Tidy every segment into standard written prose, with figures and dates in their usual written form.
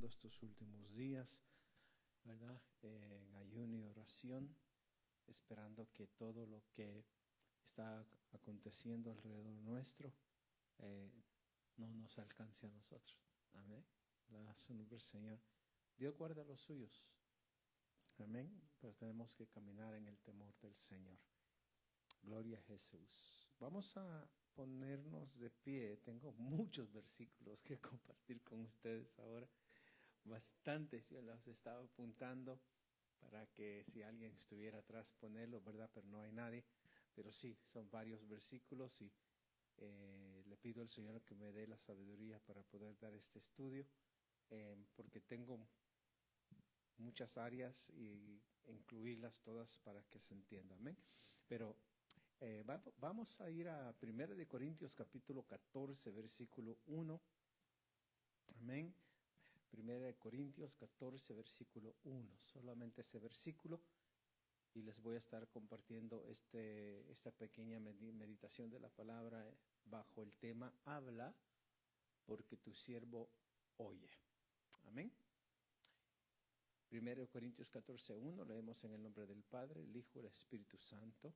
pasando estos últimos días, ¿verdad? En ayuno y oración, esperando que todo lo que está aconteciendo alrededor nuestro no nos alcance a nosotros. Amén. La su nombre del Señor. Dios guarda a los suyos. Amén. Pero tenemos que caminar en el temor del Señor. Gloria a Jesús. Vamos a ponernos de pie. Tengo muchos versículos que compartir con ustedes ahora. Bastantes. Yo los estaba apuntando para que si alguien estuviera atrás ponerlo, ¿verdad? Pero no hay nadie. Pero sí, son varios versículos y le pido al Señor que me dé la sabiduría para poder dar este estudio, porque tengo muchas áreas y incluirlas todas para que se entienda. Amén. Pero vamos a ir a 1 de Corintios capítulo 14, versículo 1. Amén. 1 de Corintios 14, versículo 1. Solamente ese versículo. Y les voy a estar compartiendo esta pequeña meditación de la palabra bajo el tema habla porque tu siervo oye. Amén. 1 Corintios 14:1 leemos en el nombre del Padre, el Hijo y el Espíritu Santo.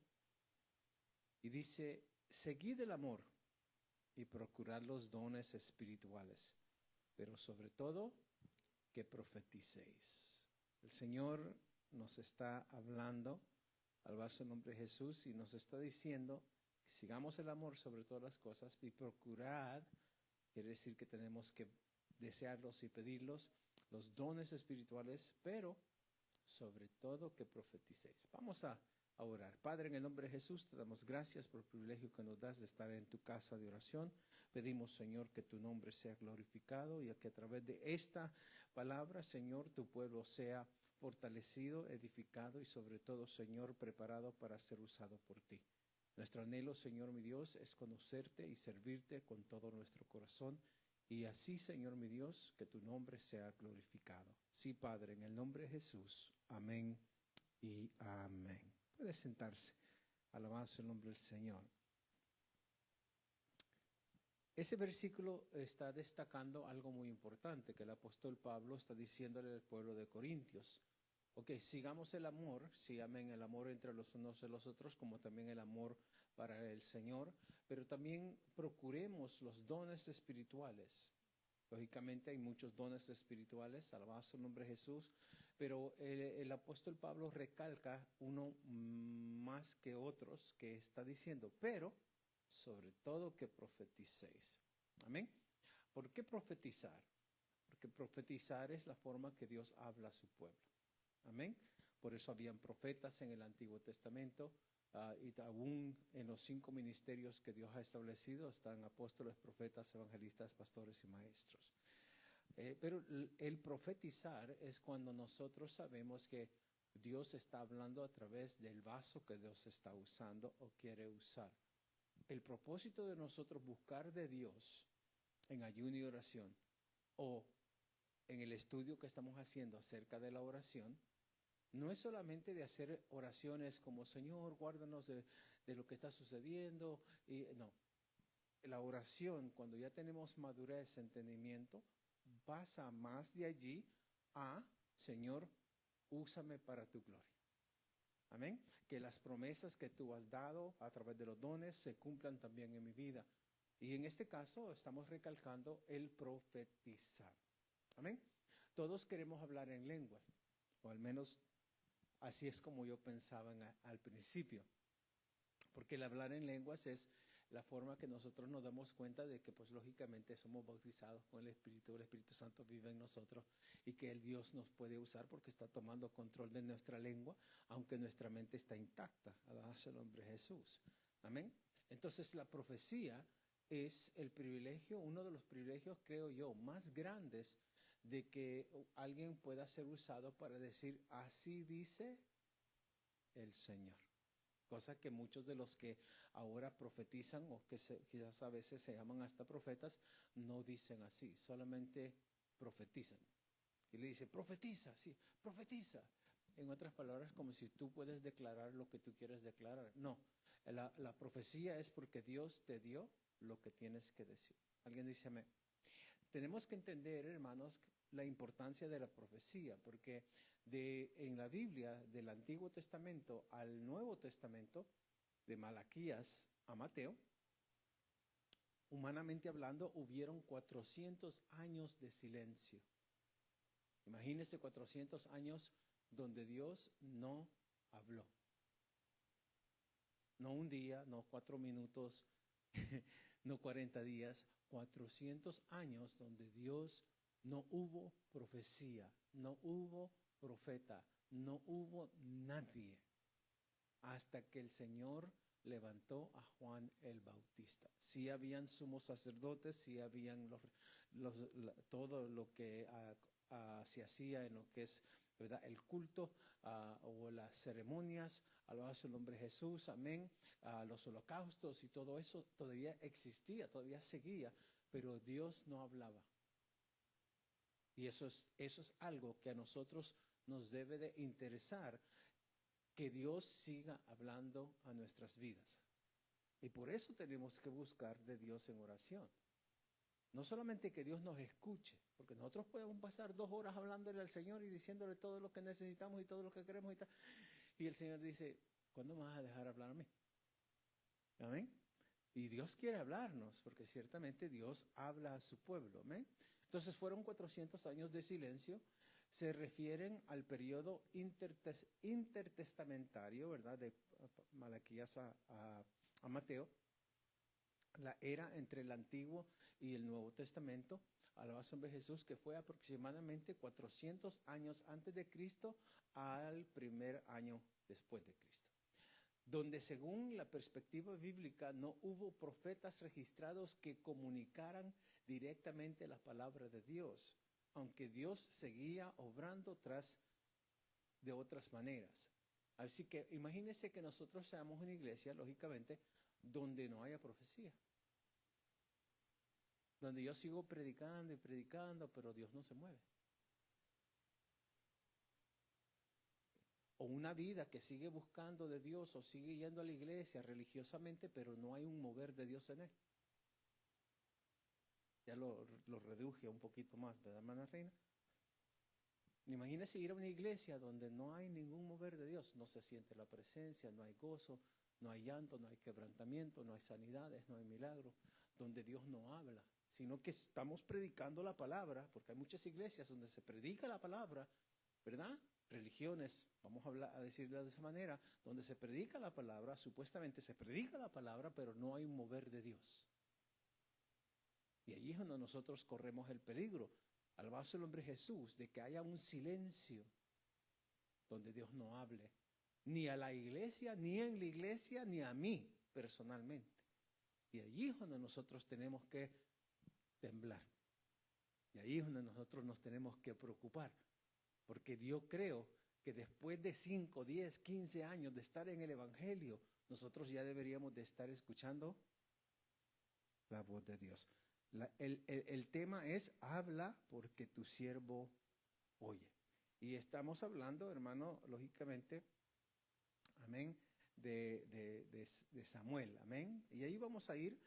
Y dice, seguid el amor y procurad los dones espirituales, pero sobre todo que profeticéis. El Señor nos está hablando al vaso en nombre de Jesús y nos está diciendo que sigamos el amor sobre todas las cosas y procurad, quiere decir que tenemos que desearlos y pedirlos, los dones espirituales, pero sobre todo que profeticéis. Vamos a orar. Padre, en el nombre de Jesús, te damos gracias por el privilegio que nos das de estar en tu casa de oración. Pedimos, Señor, que tu nombre sea glorificado y que a través de esta palabra, Señor, tu pueblo sea fortalecido, edificado y sobre todo, Señor, preparado para ser usado por ti. Nuestro anhelo, Señor mi Dios, es conocerte y servirte con todo nuestro corazón. Y así, Señor mi Dios, que tu nombre sea glorificado. Sí, Padre, en el nombre de Jesús. Amén y amén. Puede sentarse. Alabado el nombre del Señor. Ese versículo está destacando algo muy importante que el apóstol Pablo está diciéndole al pueblo de Corintios. Ok, sigamos el amor, sí, amén, el amor entre los unos y los otros, como también el amor para el Señor, pero también procuremos los dones espirituales. Lógicamente hay muchos dones espirituales, alabado su nombre Jesús, pero el apóstol Pablo recalca uno más que otros que está diciendo, pero sobre todo que profeticéis. Amén. ¿Por qué profetizar? Porque profetizar es la forma que Dios habla a su pueblo. Amén. Por eso habían profetas en el Antiguo Testamento y aún en los 5 ministerios que Dios ha establecido están apóstoles, profetas, evangelistas, pastores y maestros. Pero el profetizar es cuando nosotros sabemos que Dios está hablando a través del vaso que Dios está usando o quiere usar. El propósito de nosotros buscar de Dios en ayuno y oración o en el estudio que estamos haciendo acerca de la oración, no es solamente de hacer oraciones como Señor, guárdanos de lo que está sucediendo. Y no, la oración, cuando ya tenemos madurez, entendimiento, pasa más de allí a Señor, úsame para tu gloria. Amén. Que las promesas que tú has dado a través de los dones se cumplan también en mi vida. Y en este caso estamos recalcando el profetizar. Amén. Todos queremos hablar en lenguas, o al menos así es como yo pensaba al principio. Porque el hablar en lenguas es la forma que nosotros nos damos cuenta de que pues lógicamente somos bautizados con el Espíritu Santo vive en nosotros y que el Dios nos puede usar porque está tomando control de nuestra lengua, aunque nuestra mente está intacta. Alabado sea el nombre de Jesús. Amén. Entonces la profecía es el privilegio, uno de los privilegios, creo yo, más grandes de que alguien pueda ser usado para decir, así dice el Señor. Cosa que muchos de los que ahora profetizan o que quizás a veces se llaman hasta profetas, no dicen así, solamente profetizan. Y le dice, profetiza, sí, profetiza. En otras palabras, como si tú puedes declarar lo que tú quieres declarar. No, la profecía es porque Dios te dio lo que tienes que decir. Alguien dice amén. Tenemos que entender, hermanos, la importancia de la profecía, porque en la Biblia, del Antiguo Testamento al Nuevo Testamento, de Malaquías a Mateo, humanamente hablando, hubieron 400 años de silencio. Imagínense 400 años donde Dios no habló. No un día, no 4 minutos, no 40 días, 400 años donde Dios no hubo profecía, no hubo profeta, no hubo nadie, hasta que el Señor levantó a Juan el Bautista. Sí habían sumos sacerdotes, sí habían todo lo que se hacía en lo que es, ¿verdad?, el culto o las ceremonias, alabado sea el nombre de Jesús, amén, los holocaustos y todo eso todavía existía, todavía seguía, pero Dios no hablaba. Y eso es algo que a nosotros nos debe de interesar, que Dios siga hablando a nuestras vidas. Y por eso tenemos que buscar de Dios en oración. No solamente que Dios nos escuche, porque nosotros podemos pasar 2 horas hablándole al Señor y diciéndole todo lo que necesitamos y todo lo que queremos y tal. Y el Señor dice, ¿cuándo me vas a dejar hablar a mí? Amén. Y Dios quiere hablarnos, porque ciertamente Dios habla a su pueblo. Amén. Entonces fueron 400 años de silencio. Se refieren al periodo intertestamentario, ¿verdad?, de Malaquías a Mateo, la era entre el Antiguo y el Nuevo Testamento, alabado sea el nombre de Jesús, que fue aproximadamente 400 años antes de Cristo al primer año después de Cristo, donde según la perspectiva bíblica no hubo profetas registrados que comunicaran directamente la palabra de Dios, aunque Dios seguía obrando de otras maneras. Así que imagínense que nosotros seamos una iglesia, lógicamente, donde no haya profecía, donde yo sigo predicando y predicando, pero Dios no se mueve. O una vida que sigue buscando de Dios o sigue yendo a la iglesia religiosamente, pero no hay un mover de Dios en él. Ya lo reduje un poquito más, ¿verdad, hermana Reina? Imagínese ir a una iglesia donde no hay ningún mover de Dios, no se siente la presencia, no hay gozo, no hay llanto, no hay quebrantamiento, no hay sanidades, no hay milagros, donde Dios no habla, sino que estamos predicando la palabra, porque hay muchas iglesias donde se predica la palabra, ¿verdad? Religiones, vamos a decirlo de esa manera, donde se predica la palabra, supuestamente se predica la palabra, pero no hay un mover de Dios. Y allí es donde nosotros corremos el peligro, alabado sea el nombre de Jesús, de que haya un silencio donde Dios no hable, ni a la iglesia, ni en la iglesia, ni a mí personalmente. Y allí es donde nosotros tenemos que temblar. Y ahí es donde nosotros nos tenemos que preocupar. Porque yo creo que después de 5, 10, 15 años de estar en el Evangelio, nosotros ya deberíamos de estar escuchando la voz de Dios. El tema es, habla porque tu siervo oye. Y estamos hablando, hermano, lógicamente, amén, de Samuel, amén. Y ahí vamos a ir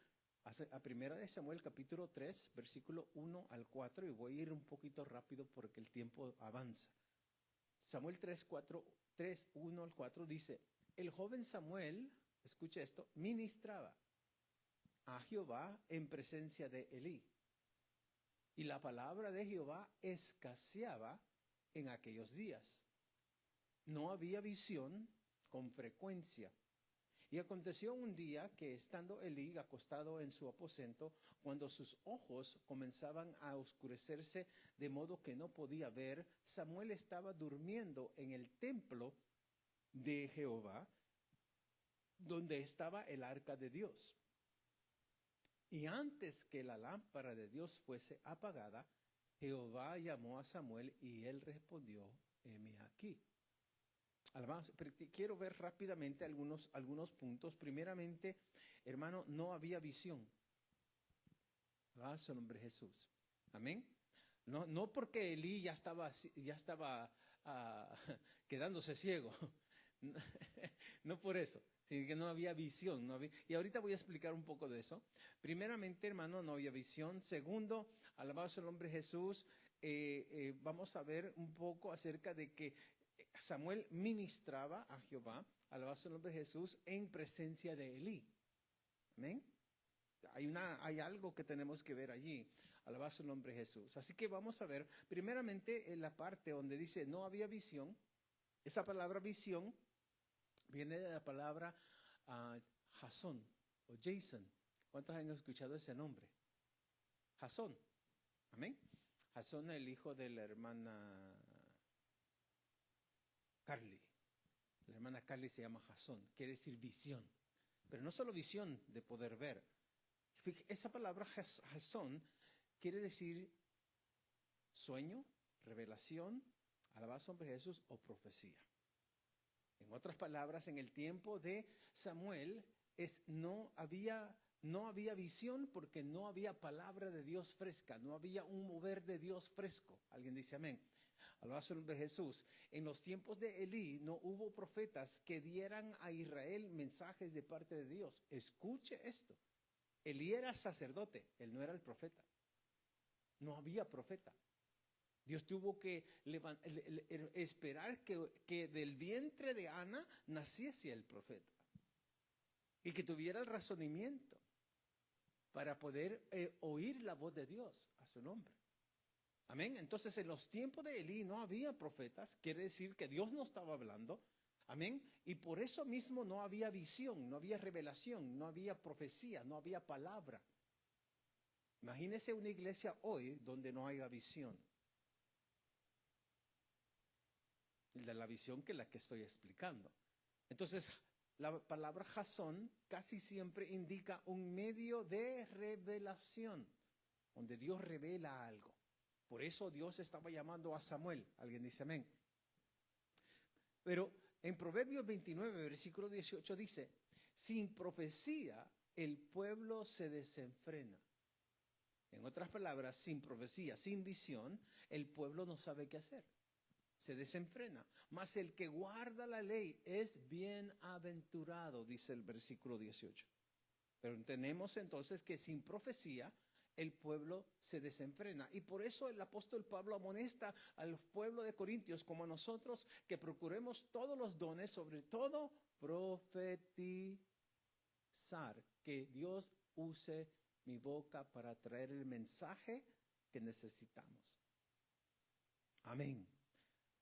a primera de Samuel, capítulo 3, versículo 1 al 4, y voy a ir un poquito rápido porque el tiempo avanza. Samuel 3, 1 al 4 dice, el joven Samuel, escucha esto, ministraba a Jehová en presencia de Elí. Y la palabra de Jehová escaseaba en aquellos días. No había visión con frecuencia. Y aconteció un día que estando Elí acostado en su aposento, cuando sus ojos comenzaban a oscurecerse de modo que no podía ver, Samuel estaba durmiendo en el templo de Jehová, donde estaba el arca de Dios. Y antes que la lámpara de Dios fuese apagada, Jehová llamó a Samuel y él respondió, heme aquí. Quiero ver rápidamente algunos puntos. Primeramente, hermano, no había visión. Su nombre es Jesús. Amén. No porque Elí ya estaba quedándose ciego. No por eso, sino que no había visión. Y ahorita voy a explicar un poco de eso. Primeramente, hermano, no había visión. Segundo, alabado sea el nombre de Jesús, vamos a ver un poco acerca de que Samuel ministraba a Jehová, alabado el nombre de Jesús, en presencia de Elí. Amén. Hay algo que tenemos que ver allí. Alabado el nombre de Jesús. Así que vamos a ver, primeramente, en la parte donde dice no había visión. Esa palabra visión viene de la palabra Jasón o Jason. ¿Cuántos han escuchado ese nombre? Jasón. Amén. Jasón, el hijo de la hermana Carly. La hermana Carly se llama Jasón, quiere decir visión. Pero no solo visión de poder ver. Esa palabra Jasón quiere decir sueño, revelación, alabanza de Jesús o profecía. En otras palabras, en el tiempo de Samuel no había visión porque no había palabra de Dios fresca, no había un mover de Dios fresco. ¿Alguien dice amén? Alabanza de Jesús. En los tiempos de Elí no hubo profetas que dieran a Israel mensajes de parte de Dios. Escuche esto. Elí era sacerdote, él no era el profeta. No había profeta. Dios tuvo que esperar que del vientre de Ana naciese el profeta y que tuviera el razonamiento para poder oír la voz de Dios a su nombre. Amén. Entonces, en los tiempos de Elí no había profetas, quiere decir que Dios no estaba hablando. Amén. Y por eso mismo no había visión, no había revelación, no había profecía, no había palabra. Imagínese una iglesia hoy donde no haya visión. De la visión que la que estoy explicando. Entonces, la palabra Jasón casi siempre indica un medio de revelación, donde Dios revela algo. Por eso Dios estaba llamando a Samuel. ¿Alguien dice amén? Pero en Proverbios 29, versículo 18 dice, sin profecía el pueblo se desenfrena. En otras palabras, sin profecía, sin visión, el pueblo no sabe qué hacer. Se desenfrena. Mas el que guarda la ley es bienaventurado, dice el versículo 18. Pero entendemos entonces que sin profecía el pueblo se desenfrena. Y por eso el apóstol Pablo amonesta al pueblo de Corintios como a nosotros que procuremos todos los dones, sobre todo profetizar, que Dios use mi boca para traer el mensaje que necesitamos. Amén.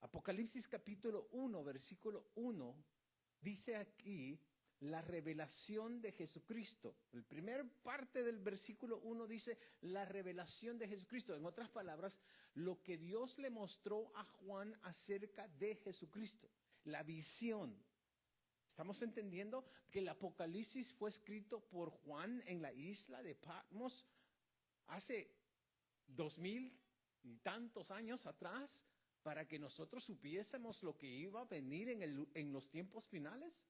Apocalipsis capítulo 1, versículo 1, dice aquí la revelación de Jesucristo. La primera parte del versículo 1 dice la revelación de Jesucristo. En otras palabras, lo que Dios le mostró a Juan acerca de Jesucristo. La visión. Estamos entendiendo que el Apocalipsis fue escrito por Juan en la isla de Patmos hace 2000 y tantos años atrás, para que nosotros supiésemos lo que iba a venir en los tiempos finales.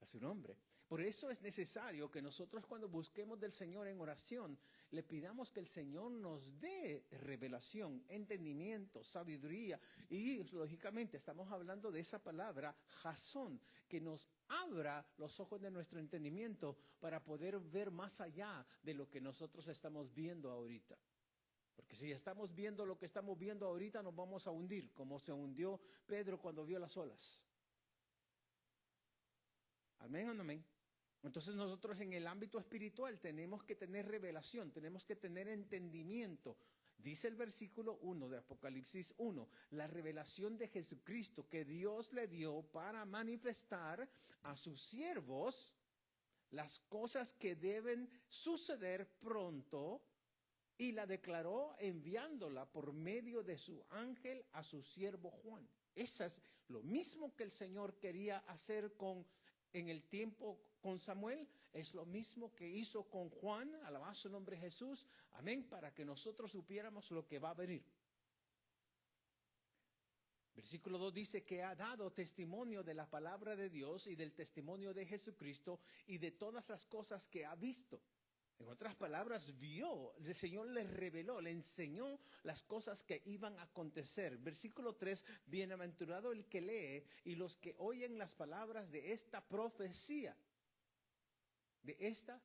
A su nombre. Por eso es necesario que nosotros, cuando busquemos del Señor en oración, le pidamos que el Señor nos dé revelación, entendimiento, sabiduría. Y lógicamente estamos hablando de esa palabra Jasón, que nos abra los ojos de nuestro entendimiento para poder ver más allá de lo que nosotros estamos viendo ahorita. Porque si estamos viendo lo que estamos viendo ahorita, nos vamos a hundir, como se hundió Pedro cuando vio las olas. Amén o no amén. Entonces nosotros en el ámbito espiritual tenemos que tener revelación, tenemos que tener entendimiento. Dice el versículo 1 de Apocalipsis 1, la revelación de Jesucristo que Dios le dio para manifestar a sus siervos las cosas que deben suceder pronto, y la declaró enviándola por medio de su ángel a su siervo Juan. Eso es lo mismo que el Señor quería hacer en el tiempo con Samuel, es lo mismo que hizo con Juan, alabado su nombre Jesús, amén, para que nosotros supiéramos lo que va a venir. Versículo 2 dice que ha dado testimonio de la palabra de Dios y del testimonio de Jesucristo y de todas las cosas que ha visto. En otras palabras, vio, el Señor le reveló, le enseñó las cosas que iban a acontecer. Versículo 3, bienaventurado el que lee y los que oyen las palabras de esta profecía, de esta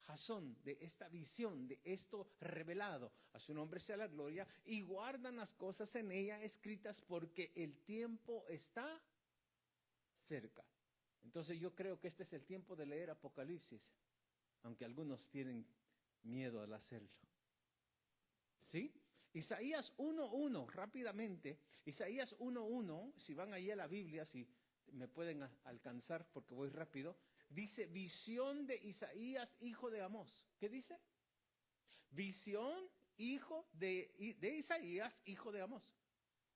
Jasón, de esta visión, de esto revelado. A su nombre sea la gloria. Y guardan las cosas en ella escritas porque el tiempo está cerca. Entonces yo creo que este es el tiempo de leer Apocalipsis, aunque algunos tienen miedo al hacerlo. ¿Sí? Isaías 1:1, rápidamente. Isaías 1:1, si van ahí a la Biblia, si me pueden alcanzar porque voy rápido. Dice, visión de Isaías, hijo de Amós. ¿Qué dice? Visión, hijo de Isaías, hijo de Amós.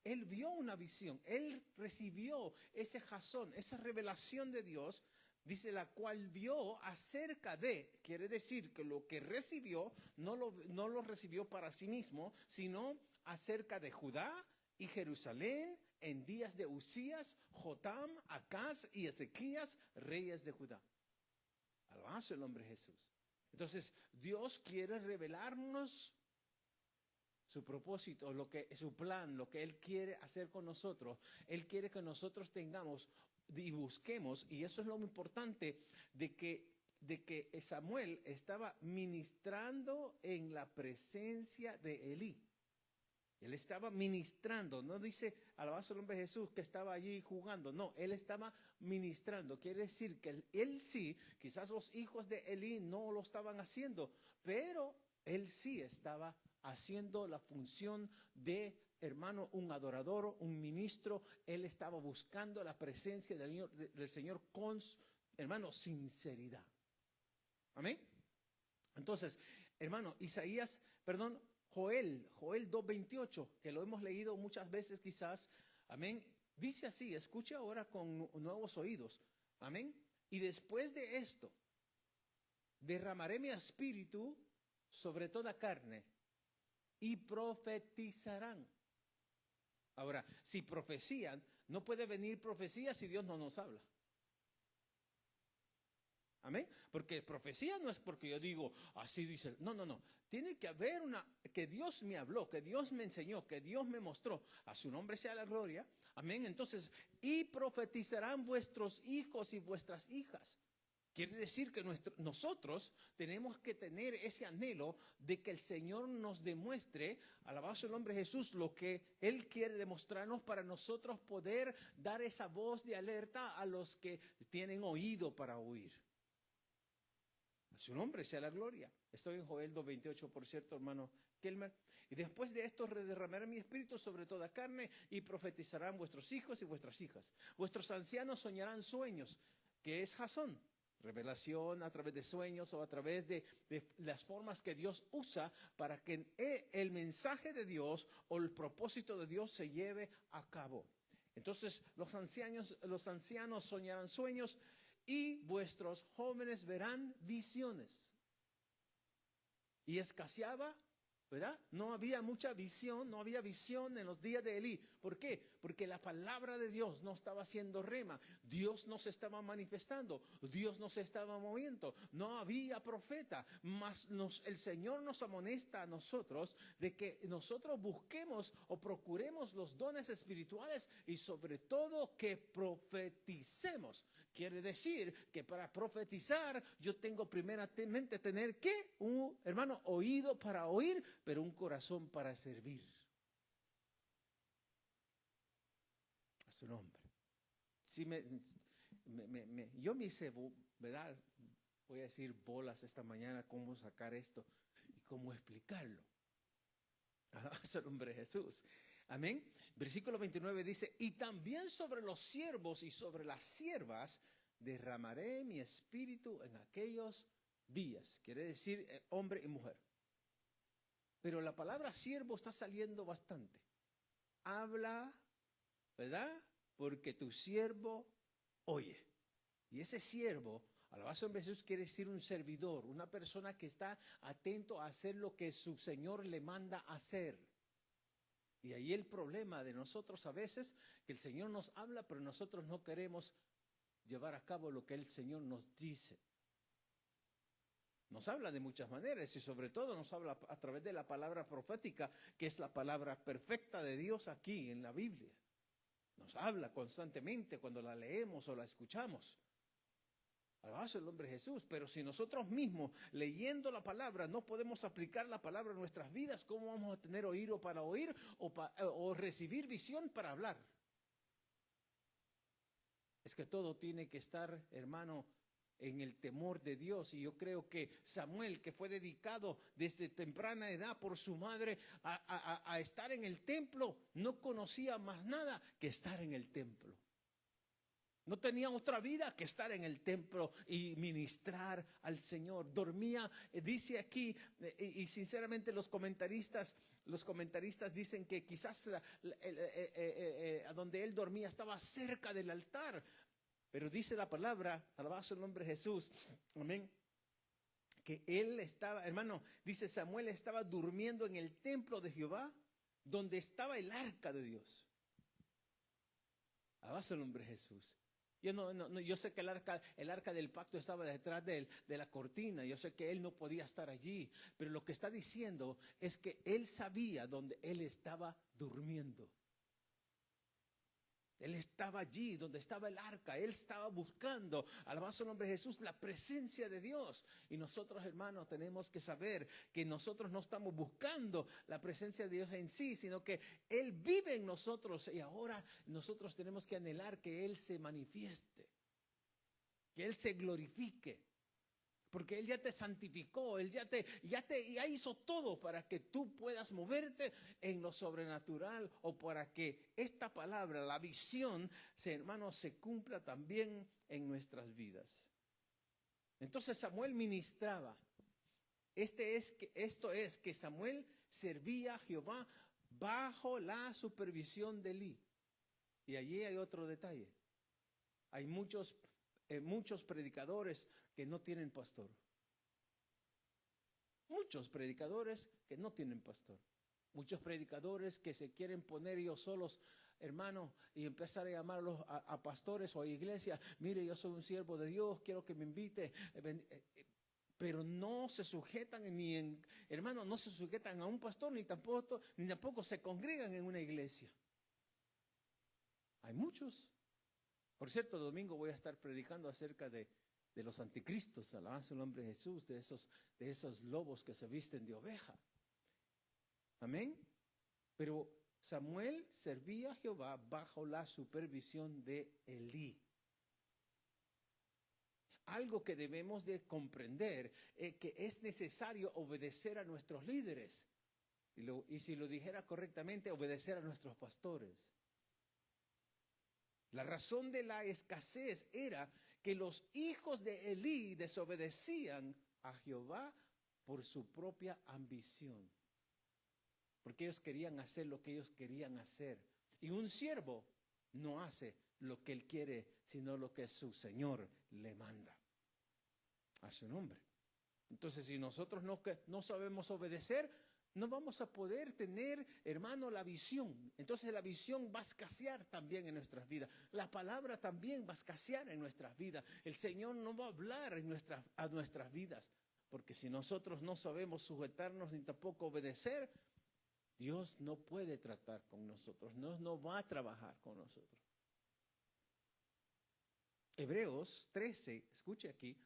Él vio una visión, él recibió ese jasón, esa revelación de Dios, dice, la cual vio acerca de, quiere decir que lo que recibió no lo recibió para sí mismo, sino acerca de Judá y Jerusalén en días de Usías, Jotam, Acaz y Ezequías, reyes de Judá. Alabado el nombre de Jesús. Entonces, Dios quiere revelarnos su propósito, su plan, lo que Él quiere hacer con nosotros. Él quiere que nosotros tengamos y busquemos, y eso es lo importante, de que Samuel estaba ministrando en la presencia de Elí. Él estaba ministrando, no dice, alabado el nombre de Jesús, que estaba allí jugando. No, él estaba ministrando. Quiere decir que él sí, quizás los hijos de Elí no lo estaban haciendo, pero él sí estaba haciendo la función de, hermano, un adorador, un ministro. Él estaba buscando la presencia del Señor con, hermano, sinceridad. Amén. Entonces, hermano, Joel 2:28, que lo hemos leído muchas veces quizás, amén, dice así, escuche ahora con nuevos oídos, amén, y después de esto, derramaré mi espíritu sobre toda carne, y profetizarán. Ahora, si profecían, no puede venir profecía si Dios no nos habla. Amén. Porque profecía no es porque yo digo, así dice. No. Tiene que haber que Dios me habló, que Dios me enseñó, que Dios me mostró. A su nombre sea la gloria. Amén. Entonces, y profetizarán vuestros hijos y vuestras hijas. Quiere decir que nosotros tenemos que tener ese anhelo de que el Señor nos demuestre, alabado sea el nombre de Jesús, lo que Él quiere demostrarnos para nosotros poder dar esa voz de alerta a los que tienen oído para oír. A su nombre sea la gloria. Estoy en Joel 2:28, por cierto, hermano Kelmer. Y después de esto derramaré mi espíritu sobre toda carne y profetizarán vuestros hijos y vuestras hijas. Vuestros ancianos soñarán sueños, que es Jasón. Revelación a través de sueños o a través de las formas que Dios usa para que el mensaje de Dios o el propósito de Dios se lleve a cabo. Entonces los ancianos soñarán sueños y vuestros jóvenes verán visiones. Y escaseaba, ¿verdad? No había mucha visión, no había visión en los días de Elí. ¿Por qué? Porque la palabra de Dios no estaba siendo rema. Dios no se estaba manifestando. Dios no se estaba moviendo. No había profeta. Mas el Señor nos amonesta a nosotros de que nosotros busquemos o procuremos los dones espirituales y sobre todo que profeticemos. Quiere decir que para profetizar yo tengo primeramente tener ¿qué? Hermano, oído para oír, pero un corazón para servir. A su nombre. Si yo me hice, ¿verdad? Voy a decir bolas esta mañana, cómo sacar esto y cómo explicarlo. A su nombre Jesús. Amén. Versículo 29 dice, y también sobre los siervos y sobre las siervas derramaré mi espíritu en aquellos días. Quiere decir hombre y mujer. Pero la palabra siervo está saliendo bastante. Habla, ¿verdad? Porque tu siervo oye. Y ese siervo, alabado en Jesús, quiere decir un servidor, una persona que está atento a hacer lo que su Señor le manda hacer. Y ahí el problema de nosotros a veces, que el Señor nos habla, pero nosotros no queremos llevar a cabo lo que el Señor nos dice. Nos habla de muchas maneras y sobre todo nos habla a través de la palabra profética, que es la palabra perfecta de Dios aquí en la Biblia. Nos habla constantemente cuando la leemos o la escuchamos. Alabado el nombre de Jesús. Pero si nosotros mismos, leyendo la palabra, no podemos aplicar la palabra en nuestras vidas, ¿cómo vamos a tener oído para oír o recibir visión para hablar? Es que todo tiene que estar, hermano, en el temor de Dios. Y yo creo que Samuel, que fue dedicado desde temprana edad por su madre a estar en el templo, no conocía más nada que estar en el templo. No tenía otra vida que estar en el templo y ministrar al Señor. Dormía, dice aquí, y sinceramente los comentaristas dicen que quizás a donde él dormía estaba cerca del altar. Pero dice la palabra, alabado el nombre de Jesús, amén, que él estaba, hermano, dice Samuel estaba durmiendo en el templo de Jehová, donde estaba el arca de Dios. Alabado el nombre de Jesús. Yo sé que el arca del pacto estaba detrás de la cortina. Yo sé que él no podía estar allí. Pero lo que está diciendo es que él sabía dónde él estaba durmiendo. Él estaba allí donde estaba el arca. Él estaba buscando, alabado el nombre de Jesús, la presencia de Dios. Y nosotros, hermanos, tenemos que saber que nosotros no estamos buscando la presencia de Dios en sí, sino que Él vive en nosotros. Y ahora nosotros tenemos que anhelar que Él se manifieste, que Él se glorifique. Porque Él ya te santificó, Él ya hizo todo para que tú puedas moverte en lo sobrenatural, o para que esta palabra, la visión, hermano, se cumpla también en nuestras vidas. Entonces Samuel ministraba. Esto es que Samuel servía a Jehová bajo la supervisión de Elí. Y allí hay otro detalle. Hay muchos predicadores que no tienen pastor. Muchos predicadores que no tienen pastor. Muchos predicadores que se quieren poner ellos solos, hermano, y empezar a llamarlos a pastores o a iglesias. Mire, yo soy un siervo de Dios, quiero que me invite. Pero no se sujetan hermano, no se sujetan a un pastor, ni tampoco se congregan en una iglesia. Hay muchos. Por cierto, el domingo voy a estar predicando acerca de los anticristos, alabanza el nombre de Jesús, de esos lobos que se visten de oveja. Amén. Pero Samuel servía a Jehová bajo la supervisión de Elí. Algo que debemos de comprender es que es necesario obedecer a nuestros líderes. Y si lo dijera correctamente, obedecer a nuestros pastores. La razón de la escasez era que los hijos de Elí desobedecían a Jehová por su propia ambición. Porque ellos querían hacer lo que ellos querían hacer. Y un siervo no hace lo que él quiere, sino lo que su Señor le manda. A su nombre. Entonces, si nosotros no sabemos obedecer, no vamos a poder tener, hermano, la visión. Entonces la visión va a escasear también en nuestras vidas. La palabra también va a escasear en nuestras vidas. El Señor no va a hablar a nuestras vidas. Porque si nosotros no sabemos sujetarnos ni tampoco obedecer, Dios no puede tratar con nosotros. No va a trabajar con nosotros. Hebreos 13, escuche aquí.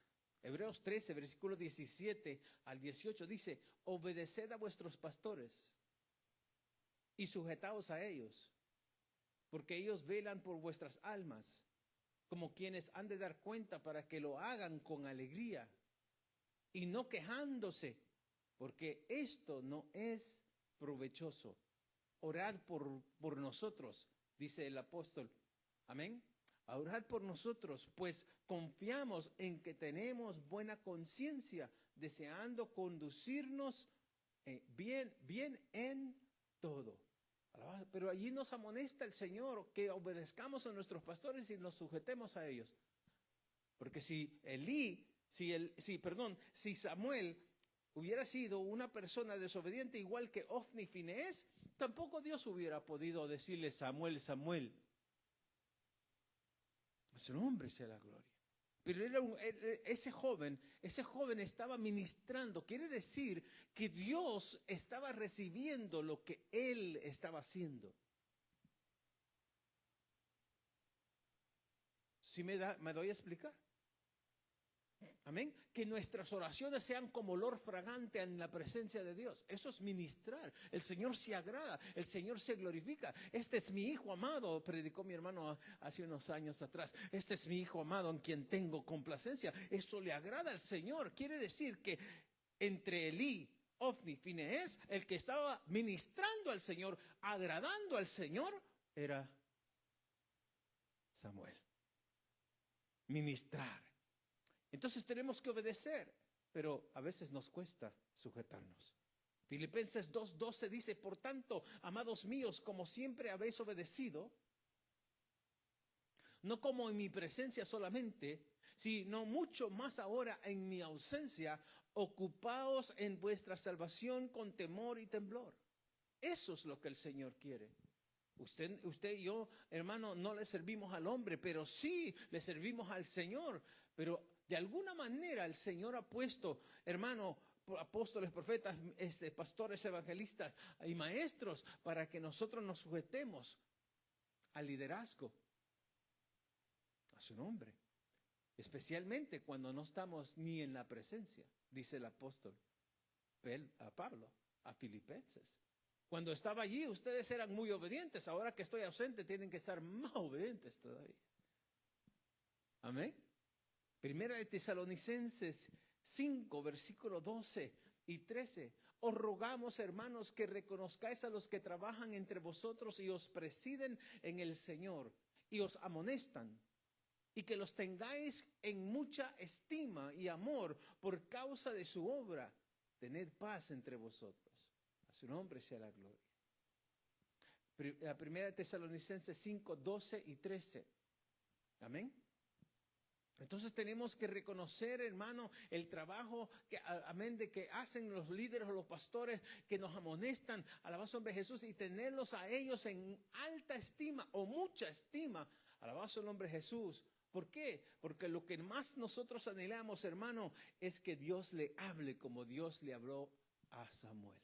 Hebreos 13, versículo 17 al 18 dice: obedeced a vuestros pastores y sujetaos a ellos, porque ellos velan por vuestras almas, como quienes han de dar cuenta, para que lo hagan con alegría y no quejándose, porque esto no es provechoso. Orad por nosotros, dice el apóstol. Amén. Orad por nosotros, pues confiamos en que tenemos buena conciencia, deseando conducirnos bien en todo. Pero allí nos amonesta el Señor que obedezcamos a nuestros pastores y nos sujetemos a ellos. Porque si Samuel hubiera sido una persona desobediente igual que Ofni y Finehés, tampoco Dios hubiera podido decirle: Samuel, Samuel. A su nombre sea la gloria. Pero ese joven estaba ministrando. Quiere decir que Dios estaba recibiendo lo que él estaba haciendo. ¿Sí me doy a explicar? Amén. Que nuestras oraciones sean como olor fragante en la presencia de Dios. Eso es ministrar. El Señor se agrada, el Señor se glorifica. Este es mi hijo amado, predicó mi hermano hace unos años atrás. Este es mi hijo amado en quien tengo complacencia. Eso le agrada al Señor. Quiere decir que entre Elí, Ofni y Fineés, el que estaba ministrando al Señor, agradando al Señor, era Samuel. Ministrar. Entonces tenemos que obedecer, pero a veces nos cuesta sujetarnos. Filipenses 2:12 dice: por tanto, amados míos, como siempre habéis obedecido, no como en mi presencia solamente, sino mucho más ahora en mi ausencia, ocupaos en vuestra salvación con temor y temblor. Eso es lo que el Señor quiere. Usted y yo, hermano, no le servimos al hombre, pero sí le servimos al Señor. Pero de alguna manera el Señor ha puesto, hermano, apóstoles, profetas, pastores, evangelistas y maestros para que nosotros nos sujetemos al liderazgo, a su nombre. Especialmente cuando no estamos ni en la presencia, dice el apóstol a Pablo, a Filipenses. Cuando estaba allí, ustedes eran muy obedientes. Ahora que estoy ausente, tienen que estar más obedientes todavía. Amén. Primera de Tesalonicenses 5, versículos 12 y 13. Os rogamos, hermanos, que reconozcáis a los que trabajan entre vosotros y os presiden en el Señor y os amonestan, y que los tengáis en mucha estima y amor por causa de su obra. Tened paz entre vosotros. A su nombre sea la gloria. La primera de Tesalonicenses 5, 12 y 13. Amén. Entonces tenemos que reconocer, hermano, el trabajo que, amén, de que hacen los líderes o los pastores que nos amonestan, alabados nombre de Jesús, y tenerlos a ellos en alta estima o mucha estima, alabados el nombre de Jesús. ¿Por qué? Porque lo que más nosotros anhelamos, hermano, es que Dios le hable como Dios le habló a Samuel.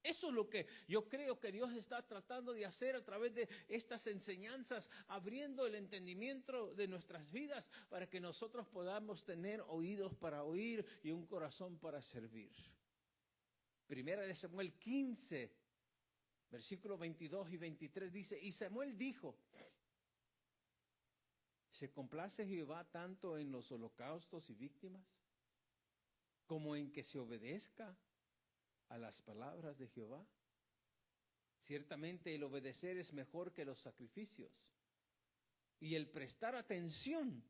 Eso es lo que yo creo que Dios está tratando de hacer a través de estas enseñanzas, abriendo el entendimiento de nuestras vidas para que nosotros podamos tener oídos para oír y un corazón para servir. Primera de Samuel 15, versículos 22 y 23 dice: y Samuel dijo: ¿se complace Jehová tanto en los holocaustos y víctimas, como en que se obedezca a las palabras de Jehová? Ciertamente el obedecer es mejor que los sacrificios, y el prestar atención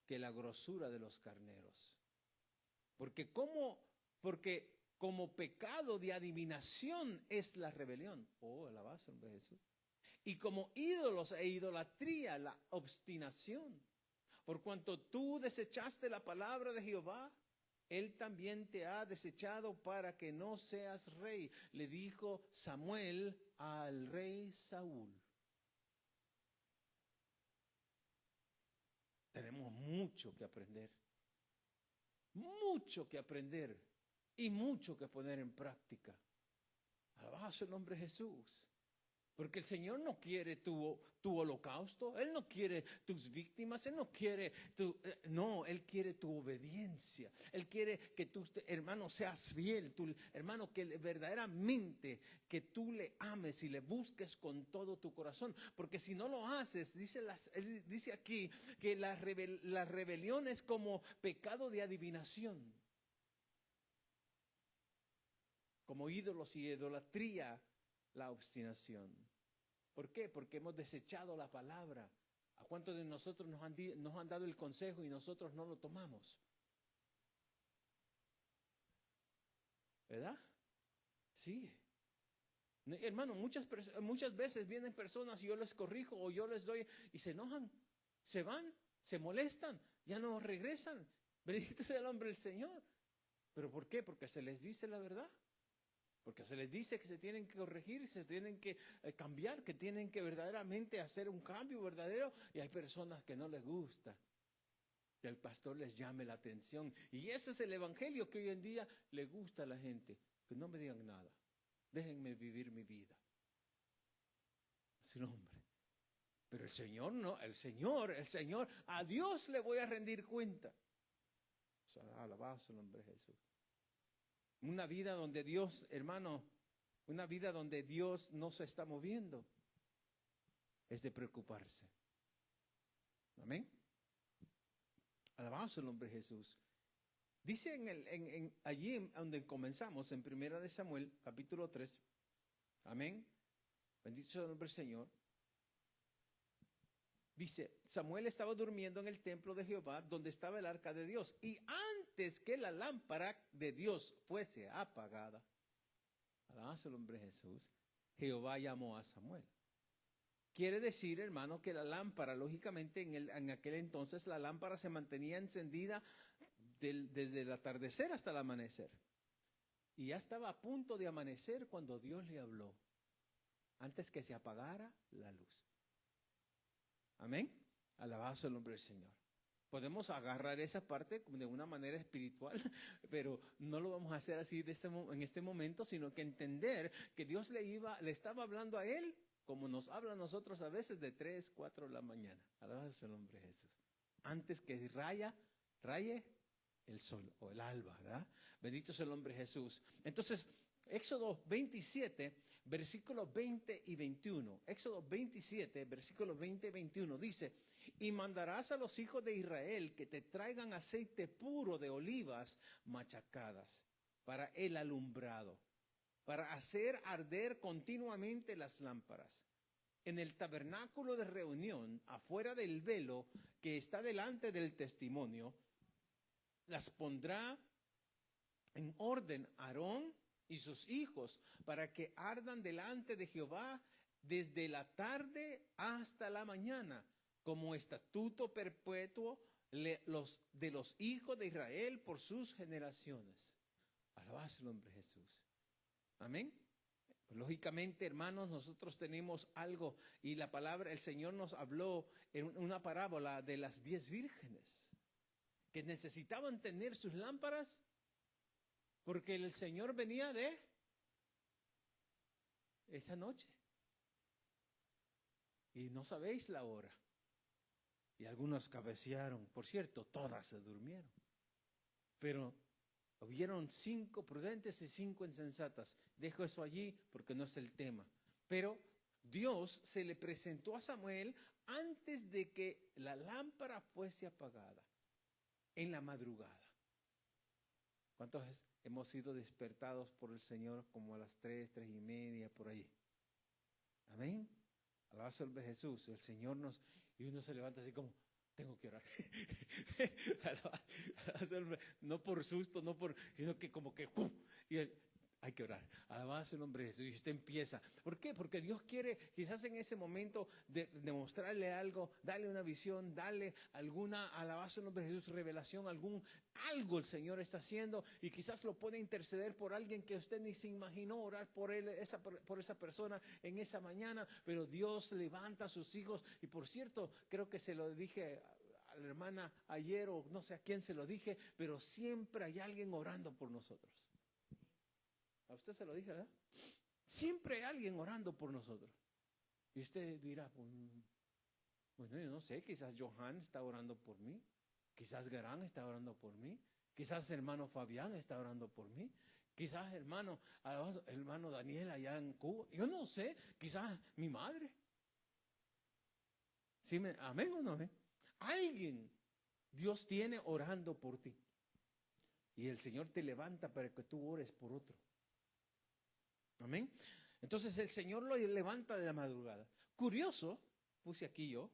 que la grosura de los carneros. Porque como pecado de adivinación es la rebelión. Oh, alabanza de Jesús. Y como ídolos e idolatría la obstinación. Por cuanto tú desechaste la palabra de Jehová, Él también te ha desechado para que no seas rey, le dijo Samuel al rey Saúl. Tenemos mucho que aprender y mucho que poner en práctica. Alabado el nombre de Jesús. Porque el Señor no quiere tu holocausto, Él no quiere tus víctimas, Él no quiere Él quiere tu obediencia. Él quiere que tú, hermano, seas fiel, hermano, que verdaderamente que tú le ames y le busques con todo tu corazón. Porque si no lo haces, Él dice aquí que la rebelión es como pecado de adivinación, como ídolos y idolatría, la obstinación. ¿Por qué? Porque hemos desechado la palabra. ¿A cuántos de nosotros nos han dado el consejo y nosotros no lo tomamos? ¿Verdad? Sí. Hermano, muchas veces vienen personas y yo les corrijo o yo les doy y se enojan, se van, se molestan, ya no regresan. Bendito sea el nombre del Señor. ¿Pero por qué? Porque se les dice la verdad. Porque se les dice que se tienen que corregir, se tienen que cambiar, que tienen que verdaderamente hacer un cambio verdadero. Y hay personas que no les gusta que el pastor les llame la atención. Y ese es el evangelio que hoy en día le gusta a la gente. Que no me digan nada. Déjenme vivir mi vida. A su nombre. Pero el Señor no, el Señor, a Dios le voy a rendir cuenta. Alabado sea el nombre de Jesús. Una vida donde Dios, hermano, una vida donde Dios no se está moviendo, es de preocuparse. Amén. Alabado sea el nombre de Jesús. Dice allí donde comenzamos, en 1 de Samuel, capítulo 3. Amén. Bendito sea el nombre del Señor. Dice, Samuel estaba durmiendo en el templo de Jehová, donde estaba el arca de Dios. Y antes que la lámpara de Dios fuese apagada, alabado sea el nombre de Jesús, Jehová llamó a Samuel. Quiere decir, hermano, que la lámpara, lógicamente, en aquel entonces, la lámpara se mantenía encendida desde el atardecer hasta el amanecer. Y ya estaba a punto de amanecer cuando Dios le habló, antes que se apagara la luz. Amén. Alabado sea el nombre del Señor. Podemos agarrar esa parte de una manera espiritual, pero no lo vamos a hacer así en este momento, sino que entender que Dios le estaba hablando a él, como nos habla a nosotros a veces de 3, 4 de la mañana. Alabado sea el nombre de Jesús. Antes que raye el sol o el alba, ¿verdad? Bendito sea el nombre de Jesús. Entonces, Éxodo 27, versículos 20 y 21. Éxodo 27, versículos 20 y 21 dice: y mandarás a los hijos de Israel que te traigan aceite puro de olivas machacadas para el alumbrado, para hacer arder continuamente las lámparas. En el tabernáculo de reunión, afuera del velo que está delante del testimonio, las pondrá en orden Aarón y sus hijos, para que ardan delante de Jehová desde la tarde hasta la mañana, como estatuto perpetuo de los hijos de Israel por sus generaciones. Alabado sea el nombre de Jesús. Amén. Lógicamente, hermanos, nosotros tenemos algo, y la palabra, el Señor nos habló en una parábola de las 10 vírgenes que necesitaban tener sus lámparas porque el Señor venía de esa noche y no sabéis la hora. Y algunos cabecearon, por cierto, todas se durmieron, pero hubieron 5 prudentes y 5 insensatas. Dejo eso allí porque no es el tema. Pero Dios se le presentó a Samuel antes de que la lámpara fuese apagada, en la madrugada. ¿Cuántos hemos sido despertados por el Señor como a las 3, 3:30 por ahí? Amén. Alabado sea el nombre de Jesús. El Señor y uno se levanta así como, tengo que orar. No por susto, sino que como que hay que orar. Alabado sea el nombre de Jesús. Y usted empieza. ¿Por qué? Porque Dios quiere quizás en ese momento demostrarle algo, darle una visión, darle alguna, alabado sea el nombre de Jesús, revelación, algo el Señor está haciendo, y quizás lo puede interceder por alguien que usted ni se imaginó orar por esa persona en esa mañana, pero Dios levanta a sus hijos. Y por cierto, creo que se lo dije a la hermana ayer, o no sé a quién se lo dije, pero siempre hay alguien orando por nosotros. A usted se lo dije, ¿verdad? Siempre hay alguien orando por nosotros. Y usted dirá, bueno, yo no sé, quizás Johan está orando por mí, quizás Garán está orando por mí, quizás hermano Fabián está orando por mí, quizás hermano Daniel allá en Cuba, yo no sé, quizás mi madre. ¿Sí amén o no? Alguien Dios tiene orando por ti. Y el Señor te levanta para que tú ores por otro. Amén. Entonces el Señor lo levanta de la madrugada. Curioso, puse aquí yo,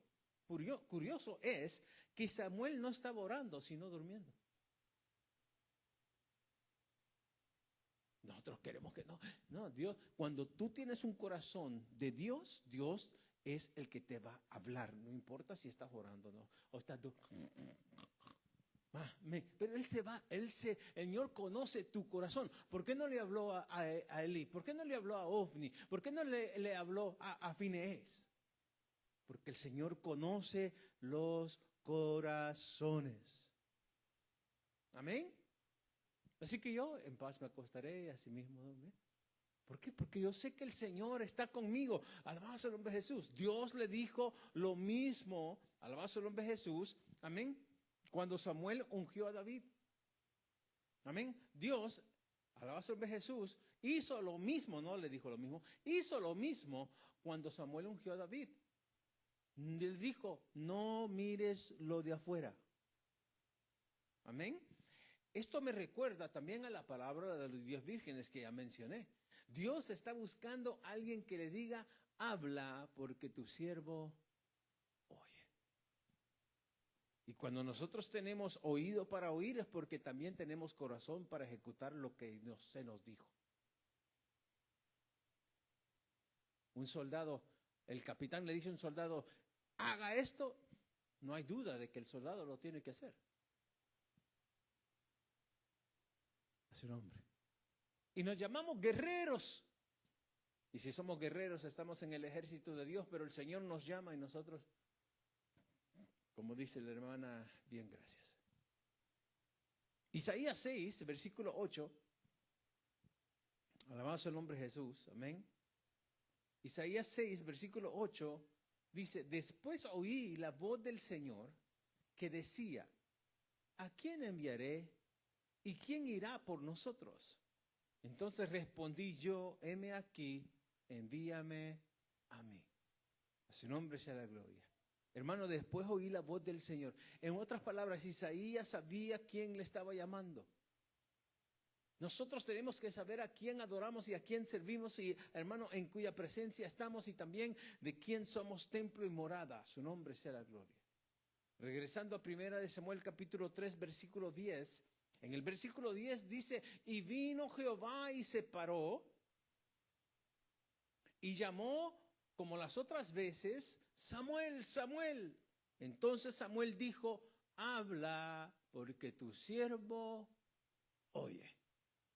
curioso es que Samuel no estaba orando, sino durmiendo. Nosotros queremos que no, Dios, cuando tú tienes un corazón de Dios, Dios es el que te va a hablar, no importa si estás orando o no, o estás pero el Señor conoce tu corazón. ¿Por qué no le habló a Elí? ¿Por qué no le habló a Ofni? ¿Por qué no le habló a Finees? Porque el Señor conoce los corazones. Amén. Así que yo en paz me acostaré y así mismo dormiré. ¿Por qué? Porque yo sé que el Señor está conmigo. Alabado sea el nombre de Jesús. Dios le dijo lo mismo. Alabado sea el nombre de Jesús. Amén. Cuando Samuel ungió a David. Amén. Dios, alabado sea Jesús, hizo lo mismo, no le dijo lo mismo, hizo lo mismo cuando Samuel ungió a David. Le dijo, no mires lo de afuera. Amén. Esto me recuerda también a la palabra de los 10 vírgenes que ya mencioné. Dios está buscando a alguien que le diga, habla porque tu siervo oye. Y cuando nosotros tenemos oído para oír es porque también tenemos corazón para ejecutar lo que se nos dijo. Un soldado, el capitán le dice a un soldado, haga esto, no hay duda de que el soldado lo tiene que hacer. Es un hombre. Y nos llamamos guerreros. Y si somos guerreros, estamos en el ejército de Dios, pero el Señor nos llama y nosotros, como dice la hermana, bien, gracias. Isaías 6, versículo 8. Alabado sea el nombre de Jesús. Amén. Isaías 6, versículo 8, dice, después oí la voz del Señor que decía, ¿a quién enviaré y quién irá por nosotros? Entonces respondí yo, heme aquí, envíame a mí. A su nombre sea la gloria. Hermano, después oí la voz del Señor. En otras palabras, Isaías sabía quién le estaba llamando. Nosotros tenemos que saber a quién adoramos y a quién servimos, y hermano, en cuya presencia estamos, y también de quién somos templo y morada. Su nombre sea la gloria. Regresando a 1 Samuel capítulo 3, versículo 10. En el versículo 10 dice, y vino Jehová y se paró y llamó como las otras veces, Samuel, Samuel. Entonces Samuel dijo, habla porque tu siervo oye.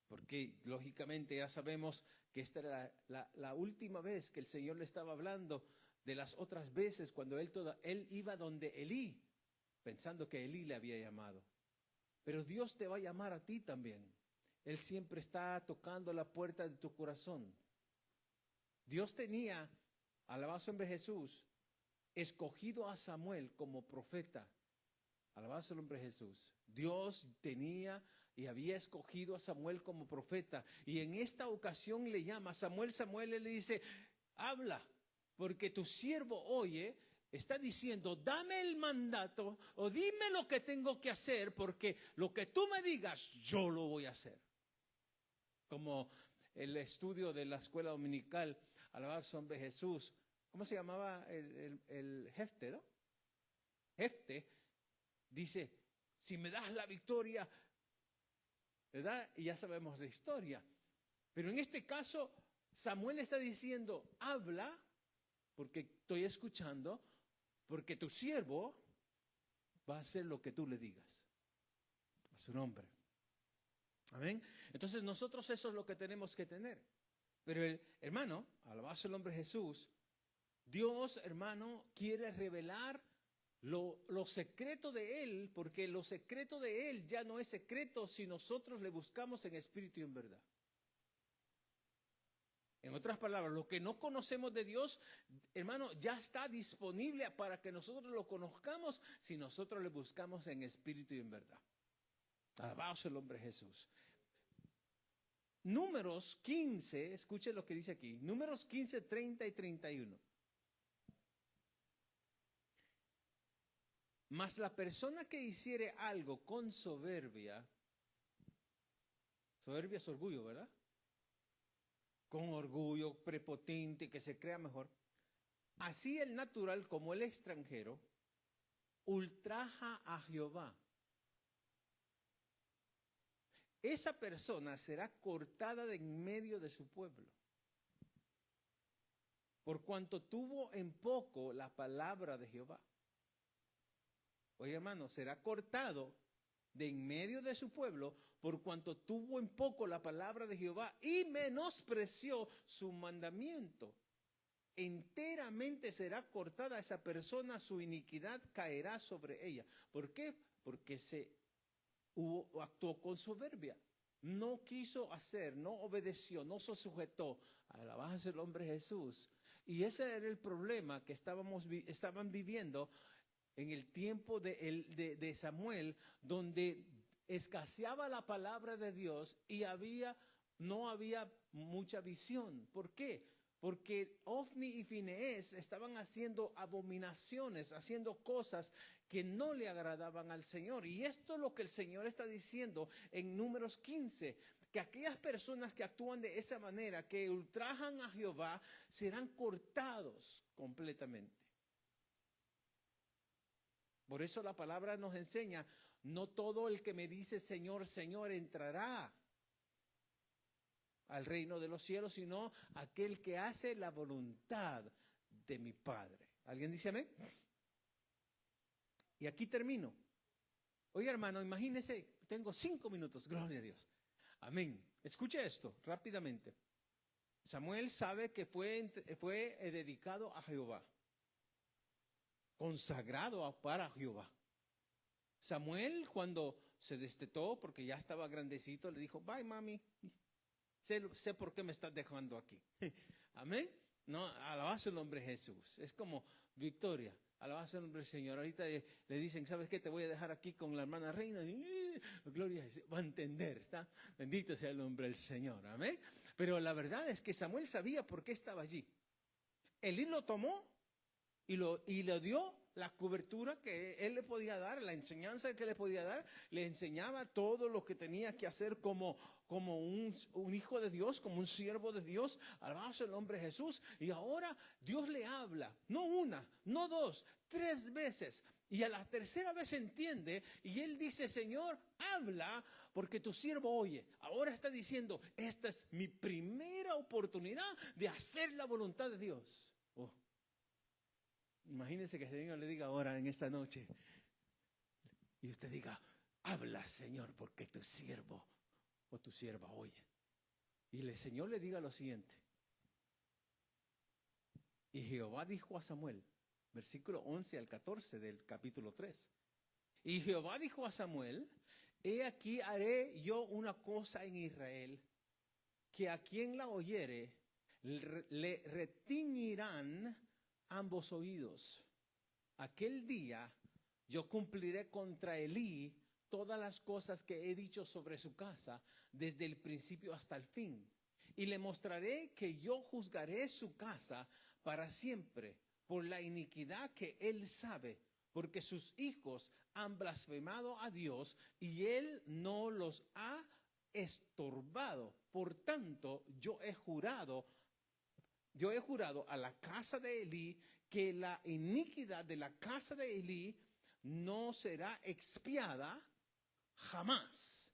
Porque lógicamente ya sabemos que esta era la última vez que el Señor le estaba hablando. De las otras veces cuando él iba donde Elí, pensando que Elí le había llamado. Pero Dios te va a llamar a ti también. Él siempre está tocando la puerta de tu corazón. Dios tenía, alabado sea el nombre de Jesús, escogido a Samuel como profeta. Alabado sea el nombre de Jesús. Dios tenía y había escogido a Samuel como profeta. Y en esta ocasión le llama Samuel, Samuel, él le dice, habla, porque tu siervo oye. Está diciendo, dame el mandato o dime lo que tengo que hacer, porque lo que tú me digas, yo lo voy a hacer. Como el estudio de la escuela dominical, alabado sea el nombre de Jesús. ¿Cómo se llamaba el Jefte, no? Jefte dice, si me das la victoria, ¿verdad? Y ya sabemos la historia. Pero en este caso, Samuel está diciendo, habla, porque estoy escuchando, porque tu siervo va a hacer lo que tú le digas. A su nombre. Amén. Entonces nosotros eso es lo que tenemos que tener. Pero hermano, alabado sea el nombre de Jesús, Dios, hermano, quiere revelar lo secreto de Él, porque lo secreto de Él ya no es secreto si nosotros le buscamos en espíritu y en verdad. En otras palabras, lo que no conocemos de Dios, hermano, ya está disponible para que nosotros lo conozcamos si nosotros le buscamos en espíritu y en verdad. Alabado sea el nombre de Jesús. Números 15, escuche lo que dice aquí. Números 15, 30 y 31. Mas la persona que hiciere algo con soberbia, soberbia es orgullo, ¿verdad? Con orgullo, prepotente, que se crea mejor. Así el natural como el extranjero ultraja a Jehová. Esa persona será cortada de en medio de su pueblo. Por cuanto tuvo en poco la palabra de Jehová. Oye, hermano, será cortado de en medio de su pueblo por cuanto tuvo en poco la palabra de Jehová y menospreció su mandamiento. Enteramente será cortada esa persona, su iniquidad caerá sobre ella. ¿Por qué? Porque actuó con soberbia. No quiso hacer, no obedeció, no se sujetó. Alabado sea el nombre de Jesús. Y ese era el problema que estaban viviendo en el tiempo de Samuel, donde escaseaba la palabra de Dios y no había mucha visión. ¿Por qué? Porque Ofni y Finees estaban haciendo abominaciones, haciendo cosas que no le agradaban al Señor. Y esto es lo que el Señor está diciendo en Números 15, que aquellas personas que actúan de esa manera, que ultrajan a Jehová, serán cortados completamente. Por eso la palabra nos enseña, no todo el que me dice Señor, Señor entrará al reino de los cielos, sino aquel que hace la voluntad de mi Padre. ¿Alguien dice amén? Y aquí termino. Oye, hermano, imagínese, tengo 5 minutos, gloria a Dios. Amén. Escuche esto rápidamente. Samuel sabe que fue dedicado a Jehová, consagrado para Jehová. Samuel, cuando se destetó, porque ya estaba grandecito, le dijo, bye mami, sé por qué me estás dejando aquí. Amén. No, alabado el nombre de Jesús. Es como Victoria, alabado el nombre del Señor. Ahorita le dicen, ¿sabes qué? Te voy a dejar aquí con la hermana Reina. Gloria a Jesús. Va a entender, ¿está? Bendito sea el nombre del Señor. Amén. Pero la verdad es que Samuel sabía por qué estaba allí. Elí lo tomó y le dio la cobertura que él le podía dar, la enseñanza que le podía dar. Le enseñaba todo lo que tenía que hacer como un hijo de Dios, como un siervo de Dios. Alabado el nombre de Jesús. Y ahora Dios le habla, no una, no dos, 3 veces. Y a la tercera vez entiende y él dice, Señor, habla porque tu siervo oye. Ahora está diciendo, esta es mi primera oportunidad de hacer la voluntad de Dios. Imagínense que el Señor le diga ahora en esta noche y usted diga, habla Señor porque tu siervo o tu sierva oye. Y el Señor le diga lo siguiente. Y Jehová dijo a Samuel, versículo 11 al 14 del capítulo 3. Y Jehová dijo a Samuel, he aquí haré yo una cosa en Israel, que a quien la oyere le retiñirán ambos oídos. Aquel día yo cumpliré contra Elí todas las cosas que he dicho sobre su casa, desde el principio hasta el fin. Y le mostraré que yo juzgaré su casa para siempre por la iniquidad que él sabe, porque sus hijos han blasfemado a Dios y él no los ha estorbado. Por tanto, yo he jurado a la casa de Elí que la iniquidad de la casa de Elí no será expiada jamás,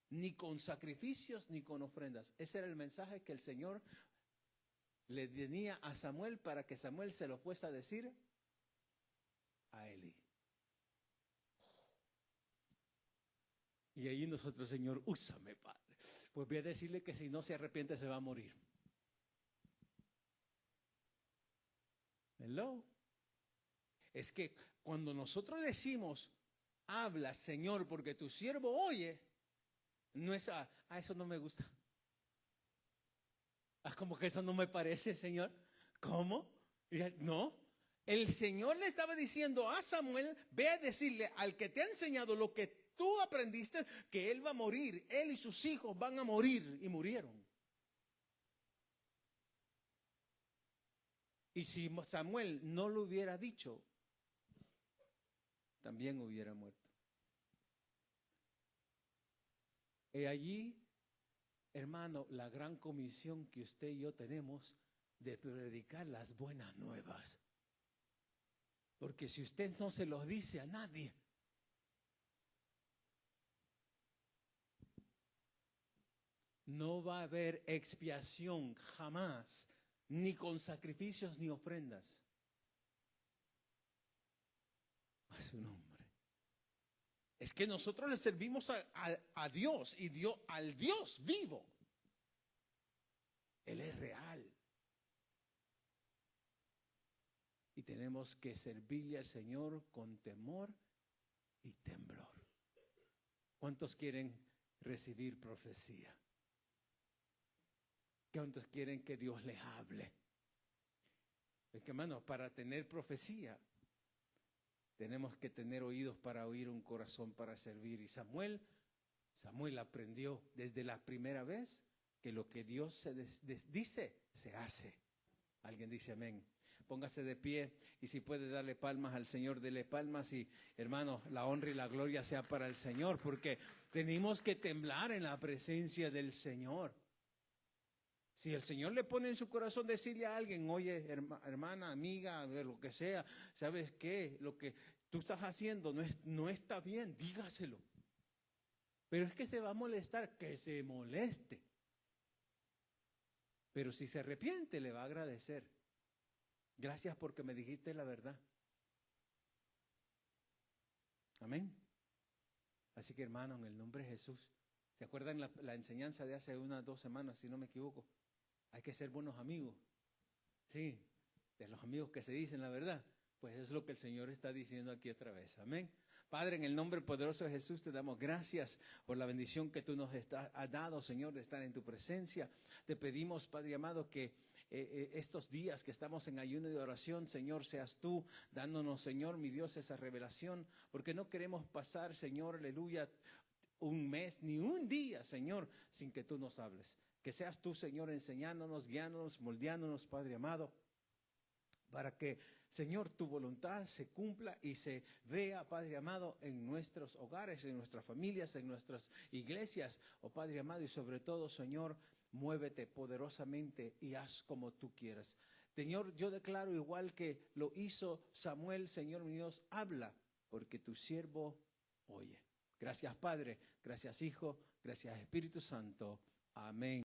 ni con sacrificios ni con ofrendas. Ese era el mensaje que el Señor le tenía a Samuel para que Samuel se lo fuese a decir a Elí. Y ahí nosotros, Señor, úsame, Padre. Pues voy a decirle que si no se arrepiente se va a morir. Hello. Es que cuando nosotros decimos, habla, Señor, porque tu siervo oye, no es eso no me gusta. Como que eso no me parece, Señor. ¿Cómo? No. El Señor le estaba diciendo a Samuel, ve a decirle al que te ha enseñado lo que tú aprendiste, que él va a morir, él y sus hijos van a morir, y murieron. Y si Samuel no lo hubiera dicho, también hubiera muerto. Y allí, hermano, la gran comisión que usted y yo tenemos de predicar las buenas nuevas. Porque si usted no se los dice a nadie, no va a haber expiación jamás, ni con sacrificios ni ofrendas. A su nombre. Es que nosotros le servimos a Dios y al Dios vivo. Él es real. Y tenemos que servirle al Señor con temor y temblor. ¿Cuántos quieren recibir profecía? ¿Cuántos quieren que Dios les hable? Es que, hermano, para tener profecía tenemos que tener oídos para oír, un corazón para servir. Y Samuel Samuel aprendió desde la primera vez que lo que Dios dice, se hace. Alguien dice amén. Póngase de pie y si puede darle palmas al Señor, dele palmas y hermanos, la honra y la gloria sea para el Señor, porque tenemos que temblar en la presencia del Señor. Si el Señor le pone en su corazón decirle a alguien, oye, hermana, amiga, lo que sea, ¿sabes qué? Lo que tú estás haciendo no está bien, dígaselo. Pero es que se va a molestar, que se moleste. Pero si se arrepiente, le va a agradecer. Gracias porque me dijiste la verdad. Amén. Así que hermano, en el nombre de Jesús, ¿se acuerdan la enseñanza de hace unas 2 semanas, si no me equivoco? Hay que ser buenos amigos. Sí, de los amigos que se dicen la verdad. Pues es lo que el Señor está diciendo aquí otra vez. Amén. Padre, en el nombre poderoso de Jesús te damos gracias por la bendición que tú nos has dado, Señor, de estar en tu presencia. Te pedimos, Padre amado, que estos días que estamos en ayuno y oración, Señor, seas tú dándonos, Señor, mi Dios, esa revelación, porque no queremos pasar, Señor, aleluya, un mes ni un día, Señor, sin que tú nos hables. Que seas tú, Señor, enseñándonos, guiándonos, moldeándonos, Padre amado, para que, Señor, tu voluntad se cumpla y se vea, Padre amado, en nuestros hogares, en nuestras familias, en nuestras iglesias, oh Padre amado, y sobre todo, Señor, muévete poderosamente y haz como tú quieras. Señor, yo declaro igual que lo hizo Samuel, Señor mi Dios, habla, porque tu siervo oye. Gracias, Padre, gracias, Hijo, gracias, Espíritu Santo. Amén.